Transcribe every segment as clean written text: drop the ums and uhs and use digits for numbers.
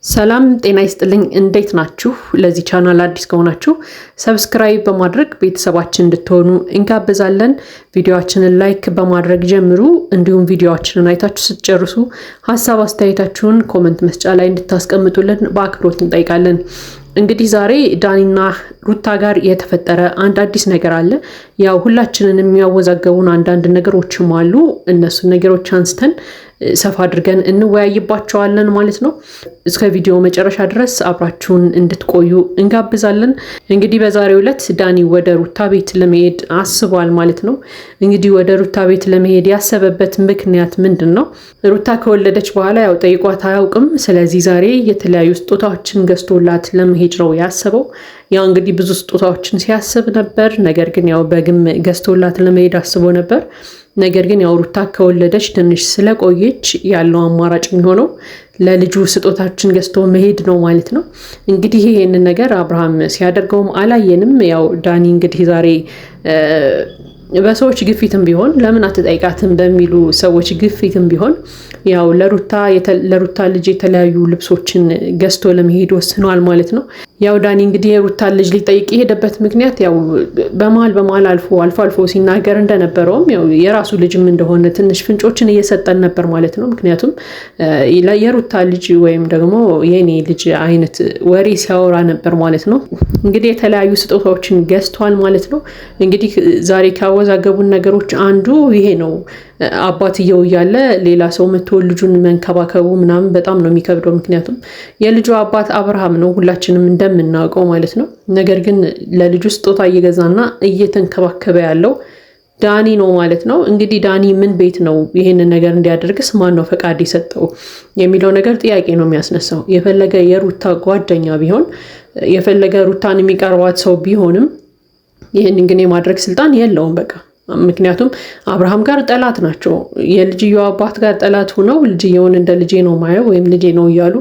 ሰላም ጤና ይስጥልኝ እንዴት ናችሁ? ለዚህ ቻናል አዲስ ከሆናችሁ ሰብስክራይብ በማድረግ ቤተሰባችን እንድትሆኑ እንጋብዛለን። ቪዲዮአችንን ላይክ በማድረግ ጀምሩ። እንዲሁም ቪዲዮአችንን አይታችሁ ስትጨርሱ ሐሳብ አስተያየታችሁን ኮሜንት መስጫ ላይ እንድታስቀምጡልን በአክብሮት እንጠይቃለን። እንግዲህ ዛሬ ዳኒና ሩታ ጋር የተፈጠረ አንድ አዲስ ነገር አለ። ያው ሁላችንን የሚያወዛገቡን አንዳንድ ነገሮችም አሉ። እነሱን ነገሮች አንስተን ሰፋ አድርገን እንወያይባቸዋለን ማለት ነው። እስከ ቪዲዮ መጨረሻ ድረስ አብራችሁን እንድትቆዩ እንጋብዛለን። እንግዲህ በዛሬው ዕለት ዳኒ ወደ ሩታ ቤት ለመሄድ አስቧል ማለት ነው። እንግዲህ ወደ ሩታ ቤት ለመሄድ ያሰበበት ምክንያት ምንድነው? ሩታ ከወለደች በኋላ ያው ጠይቋት አያውቅም። ስለዚህ ዛሬ የተለያዩ ስጦታዎችን ገዝቶላት ለመሄድ ነው ያሰበው። ያው እንግዲህ ብዙ ስጦታዎችን ሲያስብ ነበር። ነገር ግን ያው በግም ገዝቶላት ለመሄድ አስቦ ነበር። ነገር ግን ያው ሩታ ከወለደች ትንሽ ስለቆየች ያለው አማራጭ የሚሆነው ለልጁ ስጦታችን ገዝቶ መሄድ ነው ማለት ነው። እንግዲህ ይሄንን ነገር አብርሃም ሲያደርገውም አላየንም። ያው ዳኒ እንግዲህ ዛሬ በሰዎች ግፊትም ቢሆን ለምን አትጠይቃትም በሚሉ ሰዎች ግፊትም ቢሆን ያው ለሩታ ልጅ የተለያዩ ልብሶችን ገዝቶ ለመሄድ ወስኗል ማለት ነው። ያው ዳኒ እንግዲህ የሩታ ልጅ ሊጠይቅ የሄደበት ምክንያት ያው በመሃል አልፎ ሲናገር እንደነበረውም ያው የራሱ ልጅም እንደሆነ ትንሽ ፍንጮችን እየሰጠን ነበር ማለት ነው። ምክንያቱም የሩታ ልጅ ወይም ደግሞ የኔ ልጅ አይነት ወሬ ሲያወራ ነበር ማለት ነው። እንግዲህ የተለያዩ ስጦታዎችን ገዝቷል ማለት ነው። እንግዲህ ዛሬ ካወዛገቡን ነገሮች አንዱ ይሄ ነው። አባትየው እያለ ሌላ ሰው መጥቶ ልጁን መንከባከቡ ምናምን በጣም ነው የሚከብደው። ምክንያቱም የልጁ አባት አብርሃም ነው ሁላችንም እንደምናውቀው ማለት ነው። ነገር ግን ለልጁ ስጦታ እየገዛና እየተንከባከበ ያለው ዳኒ ነው ማለት ነው። እንግዲህ ዳኒ ምን ቤት ነው ይሄንን ነገር እንዲያደርግስ ማን ነው ፈቃድ የሰጠው የሚለው ነገር ጥያቄ ነው የሚያስነሳው። የፈለገ የሩታ ጓደኛ ቢሆን የፈለገ ሩታን የሚቀርባት ሰው ቢሆንም ይህንን ግን የማድረግ ስልጣን የለውም በቃ። ምክንያቱም አብርሃም ጋር ጠላት ናቸው። የልጅየው አባት ጋር ጠላት ሆነው ልጅየውን እንደ ልጄ ነው ማየው ወይም ልጄ ነው እያሉ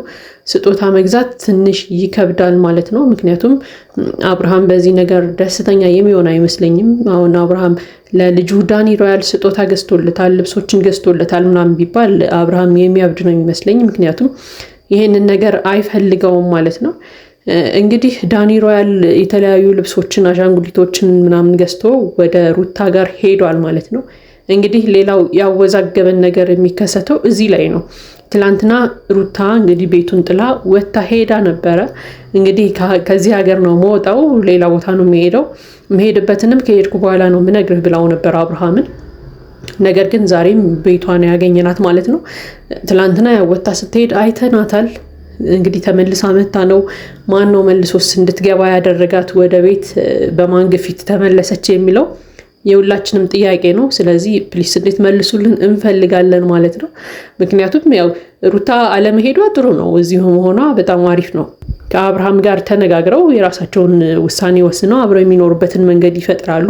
ስጦታ መግዛት ትንሽ ይከብዳል ማለት ነው። ምክንያቱም አብርሃም በዚህ ነገር ደስተኛ የሚሆን አይመስለኝም። አሁን አብርሃም ለልጁ ዳኒ ሮያል ስጦታ ገዝቶለታል፣ ልብሶችን ገዝቶለታል ምናምን ቢባል አብርሃም የሚያብድ ነው የሚመስለኝ። ምክንያቱም ይሄንን ነገር አይፈልገውም ማለት ነው። እንግዲህ ዳኒ ሮያል የተለያዩ ልብሶችን አሻንጉሊቶችን ምናምን ገዝቶ ወደ ሩታ ጋር ሄዷል ማለት ነው። እንግዲህ ሌላው ያወዛገበን ነገር የሚከሰተው እዚህ ላይ ነው። ትላንትና ሩታ እንግዲህ ቤቱን ጥላ ወታ ሄዳ ነበረ። እንግዲህ ከዚህ ሀገር ነው መውጣው፣ ሌላ ቦታ ነው የሚሄደው። መሄድበትንም ከሄድኩ በኋላ ነው ምነግርህ ብላው ነበር አብርሃምን። ነገር ግን ዛሬም ቤቷን ያገኘናት ማለት ነው። ትላንትና ያወታ ስትሄድ አይተናታል። እንግዲህ ተመልሳ መታ ነው። ማን ነው መልሶስ እንድትገባ ያደረጋት ወደ ቤት? በማን ግፊት ተመለሰች የሚለው የሁላችንም ጥያቄ ነው። ስለዚህ ፕሊስ እንድትመልሱልን እንፈልጋለን ማለት ነው። ምክንያቱም ያው ሩታ አለመሄዷ ጥሩ ነው፣ እዚሁ መሆኗ በጣም አሪፍ ነው። ከአብርሃም ጋር ተነጋግረው የራሳቸውን ውሳኔ ወስነው አብረው የሚኖሩበትን መንገድ ይፈጥራሉ።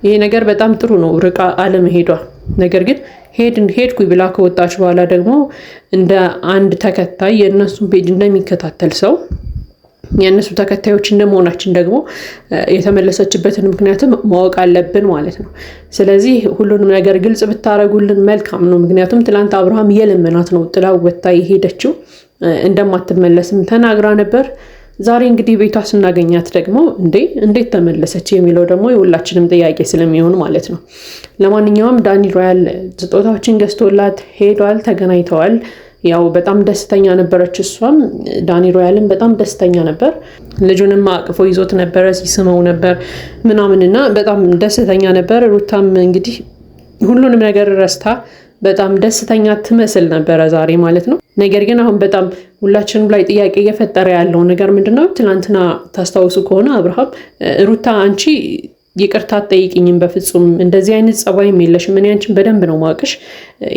ይሄ ነገር በጣም ጥሩ ነው፣ ርቃ አለመሄዷ። ነገር ግን ሄድኩ ብላ ከወጣች በኋላ ደግሞ እንደ አንድ ተከታይ የእነሱን ፔጅ እንደሚከታተል ሰው የእነሱ ተከታዮች እንደመሆናችን ደግሞ የተመለሰችበትን ምክንያትም ማወቅ አለብን ማለት ነው። ስለዚህ ሁሉንም ነገር ግልጽ ብታረጉልን መልካም ነው። ምክንያቱም ትላንት አብርሃም የለመናት ነው ጥላ ወጣ የሄደችው፣ እንደማትመለስም ተናግራ ነበር። ዛሬ እንግዲህ ቤቷ ስናገኛት ደግሞ እንዴት ተመለሰች የሚለው ደግሞ የሁላችንም ጥያቄ ስለሚሆን ማለት ነው። ለማንኛውም ዳኒ ሮያል ስጦታዎችን ገዝቶላት ሄዷል፣ ተገናኝተዋል። ያው በጣም ደስተኛ ነበረች እሷም። ዳኒ ሮያልን በጣም ደስተኛ ነበር። ልጁንም አቅፎ ይዞት ነበረ፣ ሲስመው ነበር ምናምንና በጣም ደስተኛ ነበር። ሩታም እንግዲህ ሁሉንም ነገር ረስታ በጣም ደስተኛ ትመስል ነበረ ዛሬ ማለት ነው። ነገር ግን አሁን በጣም ሁላችንም ላይ ጥያቄ እየፈጠረ ያለው ነገር ምንድነው? ትናንትና ታስታውሱ ከሆነ አብርሃም ሩታ አንቺ ይቅርታ አትጠይቂኝም፣ በፍጹም እንደዚህ አይነት ጸባይም የለሽም፣ እኔ አንቺን በደንብ ነው ማውቅሽ፣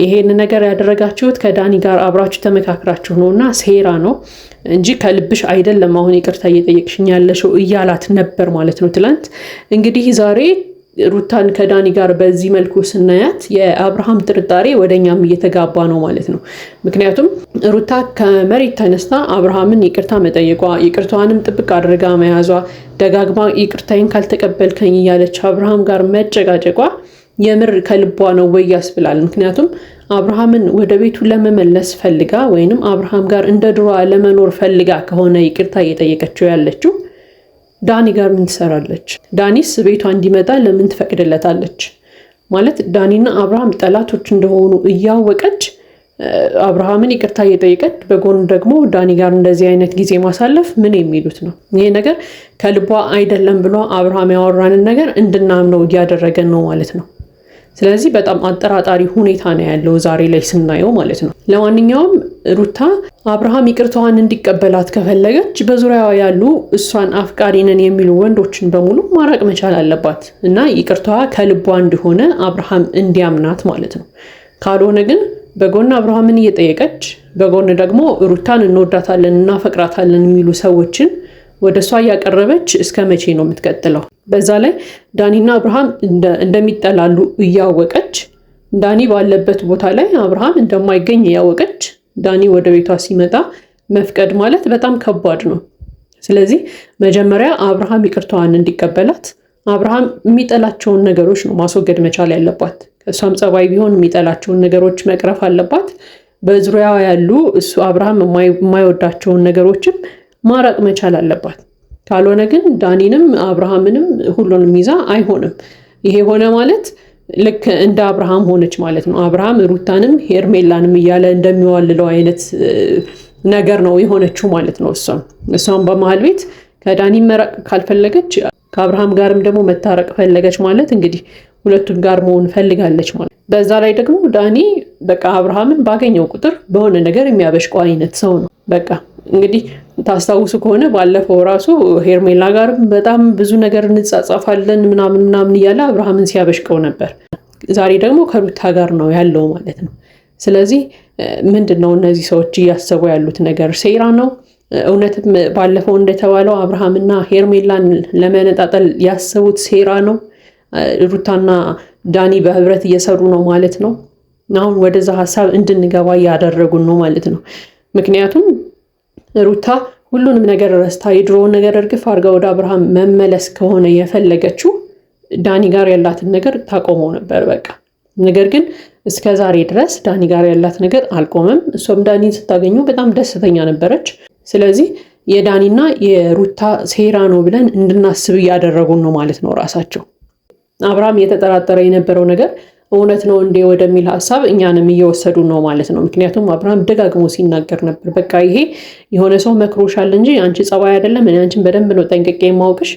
ይሄን ነገር ያደረጋችሁት ከዳኒ ጋር አብራችሁ ተመካክራችሁ ነውና ሴራ ነው እንጂ ከልብሽ አይደለም አሁን ይቅርታ እየጠየቅሽኝ ያለሽው እያላት ነበር ማለት ነው ትላንት። እንግዲህ ዛሬ ሩታን ከዳኒ ጋር በዚህ መልኩ ስናያት የአብርሃም ጥርጣሬ ወደኛም እየተጋባ ነው ማለት ነው። ምክንያቱም ሩታ ከመሬት ተነስታ አብርሃምን ይቅርታ መጠየቋ፣ ይቅርታዋንም ጥብቅ አድርጋ መያዟ፣ ደጋግማ ይቅርታዬን ካልተቀበልከኝ እያለች አብርሃም ጋር መጨቃጨቋ የምር ከልቧ ነው ወይ ያስብላል። ምክንያቱም አብርሃምን ወደ ቤቱ ለመመለስ ፈልጋ ወይንም አብርሃም ጋር እንደ ድሮ ለመኖር ፈልጋ ከሆነ ይቅርታ እየጠየቀችው ያለችው ዳኒ ጋር ምን ትሰራለች? ዳኒስ ቤቷ እንዲመጣ ለምን ትፈቅድለታለች? ማለት ዳኒና አብርሃም ጠላቶች እንደሆኑ እያወቀች አብርሃምን ይቅርታ እየጠየቀች በጎን ደግሞ ዳኒ ጋር እንደዚህ አይነት ጊዜ ማሳለፍ ምን የሚሉት ነው? ይሄ ነገር ከልቧ አይደለም ብሎ አብርሃም ያወራንን ነገር እንድናምነው እያደረገን ነው ማለት ነው። ስለዚህ በጣም አጠራጣሪ ሁኔታ ነው ያለው ዛሬ ላይ ስናየው ማለት ነው። ለማንኛውም ሩታ አብርሃም ይቅርታዋን እንዲቀበላት ከፈለገች በዙሪያዋ ያሉ እሷን አፍቃሪ ነን የሚሉ ወንዶችን በሙሉ ማራቅ መቻል አለባት እና ይቅርታዋ ከልቧ እንደሆነ አብርሃም እንዲያምናት ማለት ነው። ካልሆነ ግን በጎን አብርሃምን እየጠየቀች በጎን ደግሞ ሩታን እንወዳታለን እናፈቅራታለን የሚሉ ሰዎችን ወደ እሷ እያቀረበች እስከ መቼ ነው የምትቀጥለው? በዛ ላይ ዳኒና አብርሃም እንደሚጠላሉ እያወቀች ዳኒ ባለበት ቦታ ላይ አብርሃም እንደማይገኝ እያወቀች ዳኒ ወደ ቤቷ ሲመጣ መፍቀድ ማለት በጣም ከባድ ነው። ስለዚህ መጀመሪያ አብርሃም ይቅርታዋን እንዲቀበላት አብርሃም የሚጠላቸውን ነገሮች ነው ማስወገድ መቻል ያለባት። ከእሷም ጸባይ ቢሆን የሚጠላቸውን ነገሮች መቅረፍ አለባት። በዙሪያዋ ያሉ እሱ አብርሃም የማይወዳቸውን ነገሮችም ማራቅ መቻል አለባት። ካልሆነ ግን ዳኒንም አብርሃምንም ሁሉንም ይዛ አይሆንም። ይሄ ሆነ ማለት ልክ እንደ አብርሃም ሆነች ማለት ነው። አብርሃም ሩታንም ሄርሜላንም እያለ እንደሚዋልለው አይነት ነገር ነው የሆነችው ማለት ነው። እሷም በመሀል ቤት ከዳኒ መራቅ ካልፈለገች ከአብርሃም ጋርም ደግሞ መታረቅ ፈለገች ማለት እንግዲህ ሁለቱም ጋር መሆን ፈልጋለች ማለት። በዛ ላይ ደግሞ ዳኒ በቃ አብርሃምን ባገኘው ቁጥር በሆነ ነገር የሚያበሽቀው አይነት ሰው ነው። በቃ እንግዲህ ታስታውሱ ከሆነ ባለፈው ራሱ ሄርሜላ ጋርም በጣም ብዙ ነገር እንጻጻፋለን ምናምን እያለ አብርሃምን ሲያበሽቀው ነበር። ዛሬ ደግሞ ከሩታ ጋር ነው ያለው ማለት ነው። ስለዚህ ምንድነው እነዚህ ሰዎች እያሰቡ ያሉት ነገር? ሴራ ነው? እውነትም ባለፈው እንደተባለው አብርሃምና ሄርሜላን ለመነጣጠል ያሰቡት ሴራ ነው? ሩታና ዳኒ በህብረት እየሰሩ ነው ማለት ነው። አሁን ወደዛ ሀሳብ እንድንገባ እያደረጉን ነው ማለት ነው። ምክንያቱም ሩታ ሁሉንም ነገር ረስታ የድሮውን ነገር እርግፍ አድርጋ ወደ አብርሃም መመለስ ከሆነ የፈለገችው ዳኒ ጋር ያላትን ነገር ታቆመው ነበር በቃ። ነገር ግን እስከ ዛሬ ድረስ ዳኒ ጋር ያላት ነገር አልቆመም። እሷም ዳኒን ስታገኙ በጣም ደስተኛ ነበረች። ስለዚህ የዳኒና የሩታ ሴራ ነው ብለን እንድናስብ እያደረጉን ነው ማለት ነው ራሳቸው። አብርሃም እየተጠራጠረ የነበረው ነገር እውነት ነው እንዴ ወደሚል ሀሳብ እኛንም እየወሰዱ ነው ማለት ነው። ምክንያቱም አብርሃም ደጋግሞ ሲናገር ነበር በቃ ይሄ የሆነ ሰው መክሮሻል እንጂ አንቺ ጸባይ አይደለም፣ እኔ አንቺን በደንብ ነው ጠንቅቄ የማውቅሽ፣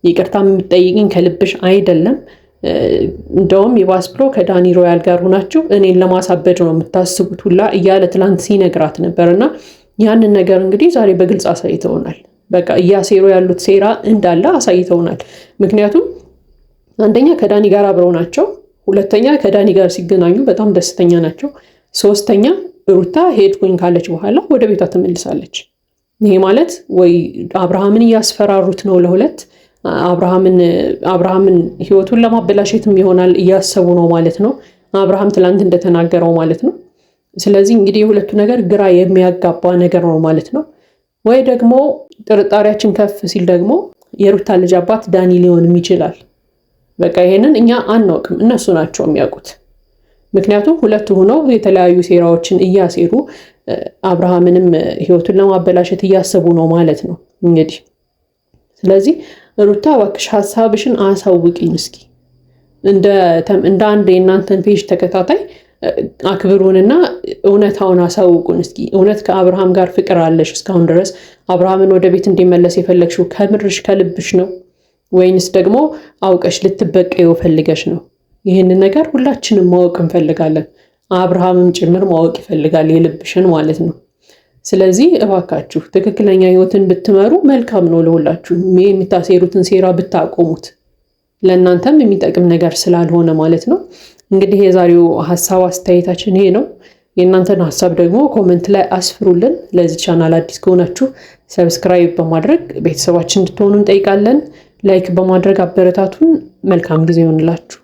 ይቅርታ የምትጠይቅኝ ከልብሽ አይደለም፣ እንደውም ይባስ ብሎ ከዳኒ ሮያል ጋር ሆናችሁ እኔን ለማሳበድ ነው የምታስቡት ሁላ እያለ ትላንት ሲነግራት ነበርና ያንን ነገር እንግዲህ ዛሬ በግልጽ አሳይተውናል። በቃ እያሴሩ ያሉት ሴራ እንዳለ አሳይተውናል። ምክንያቱም አንደኛ ከዳኒ ጋር አብረው ናቸው፣ ሁለተኛ ከዳኒ ጋር ሲገናኙ በጣም ደስተኛ ናቸው፣ ሶስተኛ ሩታ ሄድኩኝ ካለች በኋላ ወደ ቤቷ ትመልሳለች። ይሄ ማለት ወይ አብርሃምን እያስፈራሩት ነው ለሁለት፣ አብርሃምን ህይወቱን ለማበላሸትም ይሆናል እያሰቡ ነው ማለት ነው። አብርሃም ትላንት እንደተናገረው ማለት ነው። ስለዚህ እንግዲህ የሁለቱ ነገር ግራ የሚያጋባ ነገር ነው ማለት ነው። ወይ ደግሞ ጥርጣሬያችን ከፍ ሲል ደግሞ የሩታ ልጅ አባት ዳኒ ሊሆንም ይችላል። በቃ ይሄንን እኛ አናውቅም፣ እነሱ ናቸው የሚያውቁት። ምክንያቱም ሁለቱ ሆነው የተለያዩ ሴራዎችን እያሴሩ አብርሃምንም ህይወቱን ለማበላሸት እያሰቡ ነው ማለት ነው እንግዲህ። ስለዚህ ሩታ እባክሽ ሀሳብሽን አሳውቂኝ እስኪ። እንደ አንድ የእናንተን ፔጅ ተከታታይ አክብሩንና እውነታውን አሳውቁን እስኪ። እውነት ከአብርሃም ጋር ፍቅር አለሽ እስካሁን ድረስ? አብርሃምን ወደ ቤት እንዲመለስ የፈለግሽው ከምርሽ ከልብሽ ነው ወይንስ ደግሞ አውቀሽ ልትበቀዩ ፈልገሽ ነው? ይህንን ነገር ሁላችንም ማወቅ እንፈልጋለን። አብርሃምም ጭምር ማወቅ ይፈልጋል የልብሽን ማለት ነው። ስለዚህ እባካችሁ ትክክለኛ ህይወትን ብትመሩ መልካም ነው ለሁላችሁ። የምታሴሩትን ሴራ ብታቆሙት ለእናንተም የሚጠቅም ነገር ስላልሆነ ማለት ነው። እንግዲህ የዛሬው ሀሳብ አስተያየታችን ይሄ ነው። የእናንተን ሀሳብ ደግሞ ኮመንት ላይ አስፍሩልን። ለዚህ ቻናል አዲስ ከሆናችሁ ሰብስክራይብ በማድረግ ቤተሰባችን እንድትሆኑ እንጠይቃለን። ላይክ በማድረግ አበረታቱን። መልካም ጊዜ ይሆንላችሁ።